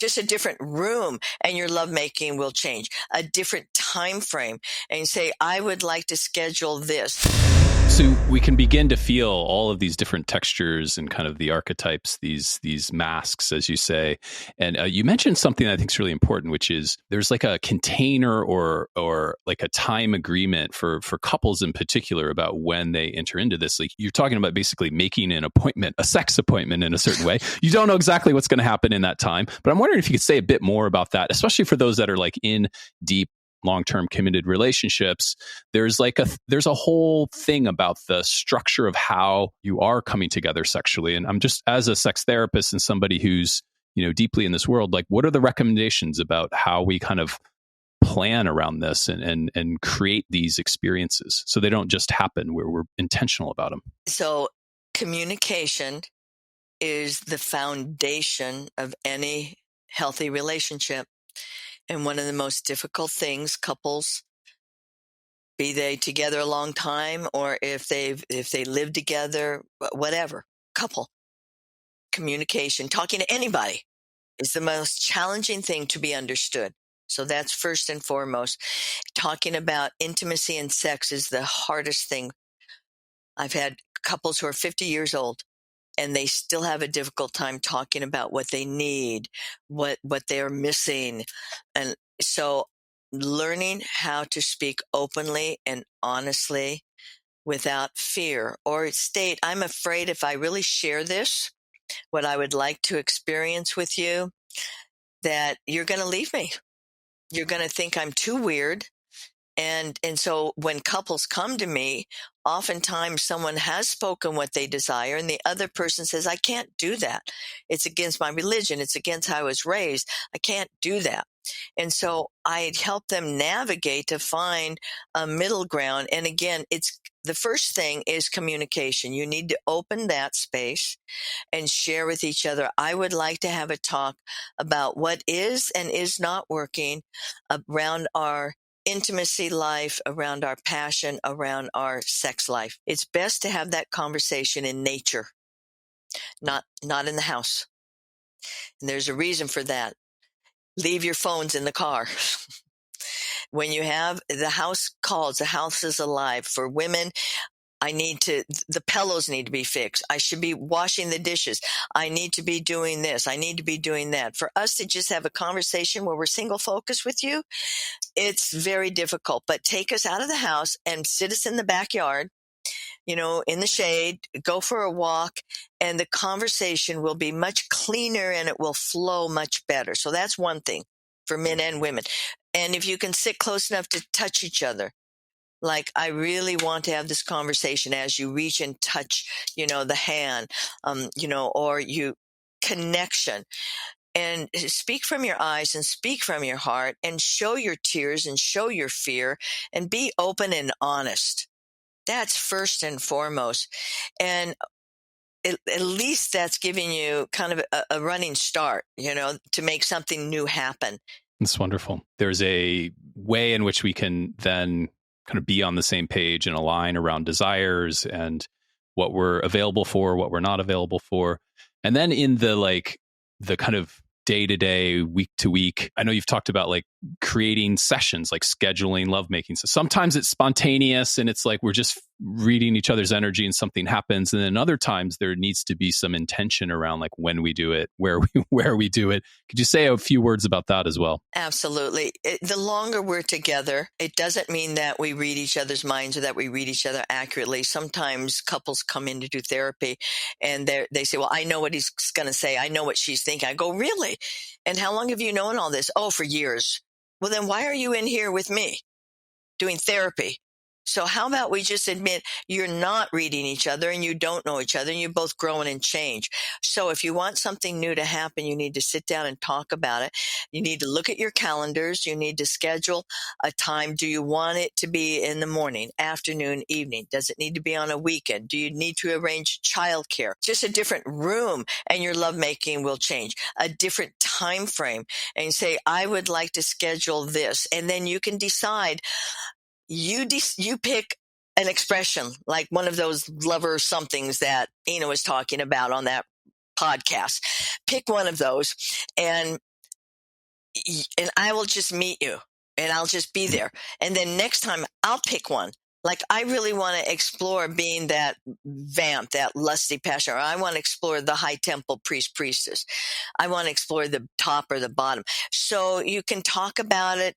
just a different room, and your lovemaking will change. A different time frame, and you say, I would like to schedule this. So we can begin to feel all of these different textures and kind of the archetypes, these masks, as you say. And you mentioned something I think is really important, which is there's like a container or like a time agreement for couples in particular about when they enter into this. Like you're talking about basically making an appointment, a sex appointment in a certain way. You don't know exactly what's going to happen in that time, but I'm wondering if you could say a bit more about that, especially for those that are like in deep long-term committed relationships. There's a whole thing about the structure of how you are coming together sexually. And I'm just, as a sex therapist and somebody who's, deeply in this world, like what are the recommendations about how we kind of plan around this and create these experiences so they don't just happen, where we're intentional about them? So communication is the foundation of any healthy relationship. And one of the most difficult things couples, be they together a long time or if they live together, whatever, couple, communication, talking to anybody is the most challenging thing to be understood. So that's first and foremost. Talking about intimacy and sex is the hardest thing. I've had couples who are 50 years old and they still have a difficult time talking about what they need, what they're missing. And so learning how to speak openly and honestly without fear or state, I'm afraid if I really share this, what I would like to experience with you, that you're going to leave me. You're going to think I'm too weird. And so when couples come to me, oftentimes someone has spoken what they desire and the other person says, I can't do that. It's against my religion. It's against how I was raised. I can't do that. And so I help them navigate to find a middle ground. And again, the first thing is communication. You need to open that space and share with each other. I would like to have a talk about what is and is not working around our intimacy life, around our passion, around our sex life. It's best to have that conversation in nature, not in the house. And there's a reason for that. Leave your phones in the car. When you have the house calls, the house is alive. For women, the pillows need to be fixed. I should be washing the dishes. I need to be doing this. I need to be doing that. For us to just have a conversation where we're single focused with you, it's very difficult. But take us out of the house and sit us in the backyard, in the shade, go for a walk, and the conversation will be much cleaner and it will flow much better. So that's one thing for men and women. And if you can sit close enough to touch each other, like, I really want to have this conversation as you reach and touch, the hand, or you connection, and speak from your eyes and speak from your heart and show your tears and show your fear and be open and honest. That's first and foremost. And at least that's giving you kind of a running start, to make something new happen. That's wonderful. There's a way in which we can then kind of be on the same page and align around desires and what we're available for, what we're not available for. And then in the kind of day-to-day, week-to-week, I know you've talked about like creating sessions, like scheduling lovemaking. So sometimes it's spontaneous and it's like we're just reading each other's energy and something happens. And then other times there needs to be some intention around like when we do it, where we do it. Could you say a few words about that as well? Absolutely. The longer we're together, it doesn't mean that we read each other's minds or that we read each other accurately. Sometimes couples come in to do therapy and they say, well, I know what he's going to say. I know what she's thinking. I go, really? And how long have you known all this? Oh, for years. Well, then why are you in here with me doing therapy? So how about we just admit you're not reading each other and you don't know each other and you're both growing and change. So if you want something new to happen, you need to sit down and talk about it. You need to look at your calendars. You need to schedule a time. Do you want it to be in the morning, afternoon, evening? Does it need to be on a weekend? Do you need to arrange childcare? Just a different room and your lovemaking will change. A different time frame, and you say, I would like to schedule this. And then you can decide. You pick an expression like one of those lover somethings that Ina was talking about on that podcast. Pick one of those and and I will just meet you and I'll just be there. And then next time I'll pick one. Like, I really want to explore being that vamp, that lusty passion, or I want to explore the high temple priest, priestess. I want to explore the top or the bottom. So you can talk about it.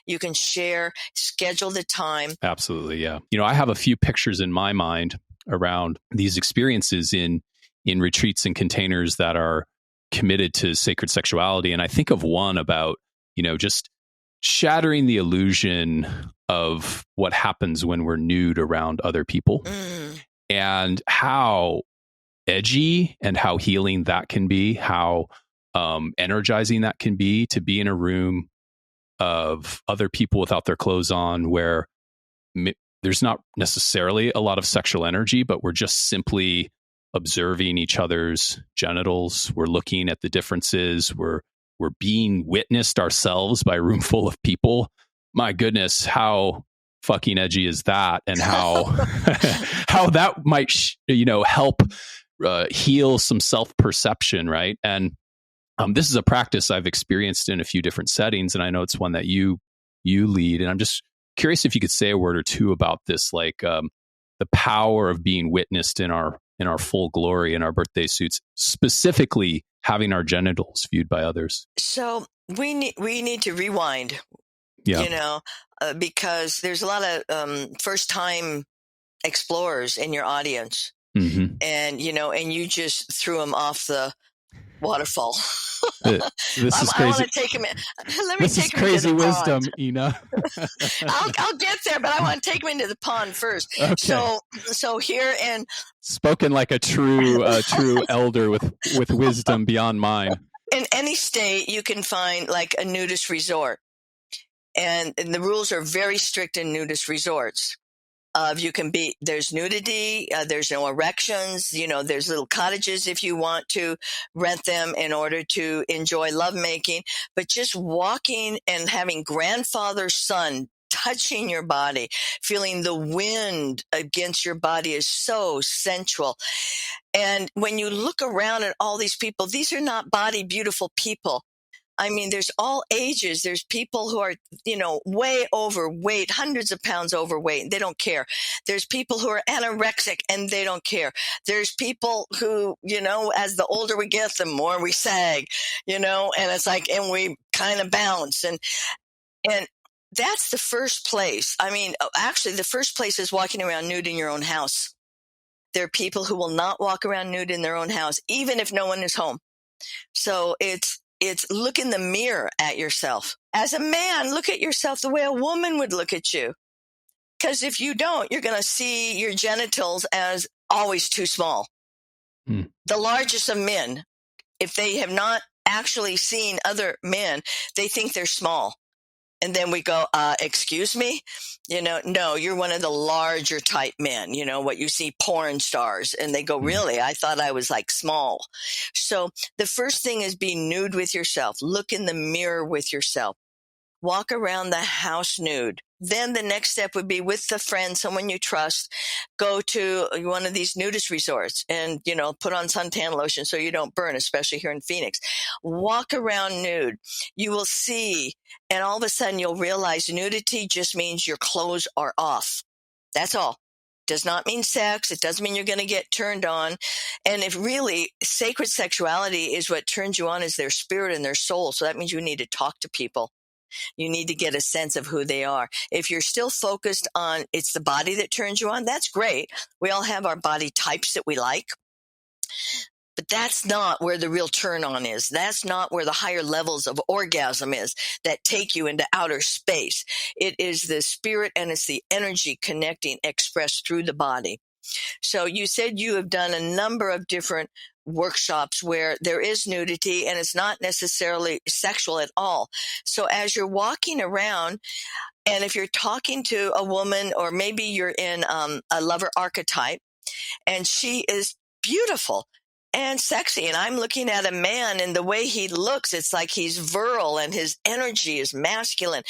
You can share, schedule the time. Absolutely. Yeah. I have a few pictures in my mind around these experiences in retreats and containers that are committed to sacred sexuality. And I think of one about, just shattering the illusion of what happens when we're nude around other people, and how edgy and how healing that can be, how energizing that can be to be in a room of other people without their clothes on, where there's not necessarily a lot of sexual energy, but we're just simply observing each other's genitals. We're looking at the differences. We're being witnessed ourselves by a room full of people. My goodness, how fucking edgy is that? And how how that might help heal some self-perception, right? And this is a practice I've experienced in a few different settings, and I know it's one that you lead. And I'm just curious if you could say a word or two about this, like the power of being witnessed in our full glory in our birthday suits, specifically having our genitals viewed by others. So we need to rewind, because there's a lot of first time explorers in your audience, and and you just threw them off the waterfall. This is crazy. I want to take him in. Let me this take is him crazy into the wisdom, pond. Ina. I'll get there, but I want to take him into the pond first. Okay. So here, and spoken like a true elder with wisdom beyond mine. In any state, you can find like a nudist resort, and the rules are very strict in nudist resorts. There's nudity, there's no erections, there's little cottages if you want to rent them in order to enjoy lovemaking, but just walking and having grandfather son touching your body, feeling the wind against your body is so sensual. And when you look around at all these people, these are not body beautiful people. I mean, there's all ages. There's people who are, way overweight, hundreds of pounds overweight. They don't care. There's people who are anorexic and they don't care. There's people who, as the older we get, the more we sag, and it's like, and we kind of bounce. And that's the first place. I mean, actually, the first place is walking around nude in your own house. There are people who will not walk around nude in their own house, even if no one is home. So it's look in the mirror at yourself. As a man, look at yourself the way a woman would look at you. Because if you don't, you're going to see your genitals as always too small. The largest of men, if they have not actually seen other men, they think they're small. And then we go, excuse me? No, you're one of the larger type men, what you see porn stars. And they go, really? I thought I was like small. So the first thing is be nude with yourself. Look in the mirror with yourself. Walk around the house nude. Then the next step would be with a friend, someone you trust, go to one of these nudist resorts and, put on suntan lotion so you don't burn, especially here in Phoenix. Walk around nude. You will see, and all of a sudden you'll realize nudity just means your clothes are off. That's all. Does not mean sex. It doesn't mean you're going to get turned on. And if really sacred sexuality is what turns you on is their spirit and their soul. So that means you need to talk to people. You need to get a sense of who they are. If you're still focused on it's the body that turns you on, that's great. We all have our body types that we like. But that's not where the real turn on is. That's not where the higher levels of orgasm is that take you into outer space. It is the spirit and it's the energy connecting expressed through the body. So you said you have done a number of different workshops where there is nudity and it's not necessarily sexual at all. So as you're walking around, and if you're talking to a woman or maybe you're in a lover archetype and she is beautiful and sexy, and I'm looking at a man and the way he looks, it's like he's virile and his energy is masculine,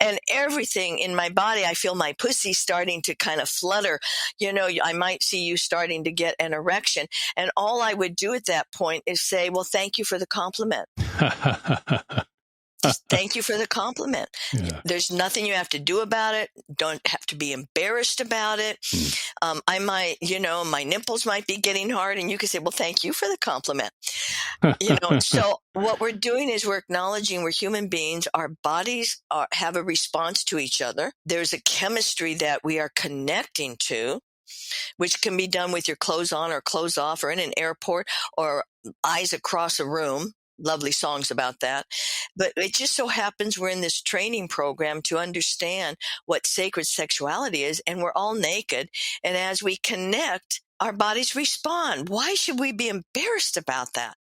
and everything in my body, I feel my pussy starting to kind of flutter. I might see you starting to get an erection, and all I would do at that point is say, well, thank you for the compliment. Just thank you for the compliment. Yeah. There's nothing you have to do about it. Don't have to be embarrassed about it. I might, my nipples might be getting hard, and you could say, well, thank you for the compliment. So what we're doing is we're acknowledging we're human beings. Our bodies have a response to each other. There's a chemistry that we are connecting to, which can be done with your clothes on or clothes off, or in an airport, or eyes across a room. Lovely songs about that. But it just so happens we're in this training program to understand what sacred sexuality is, and we're all naked. And as we connect, our bodies respond. Why should we be embarrassed about that?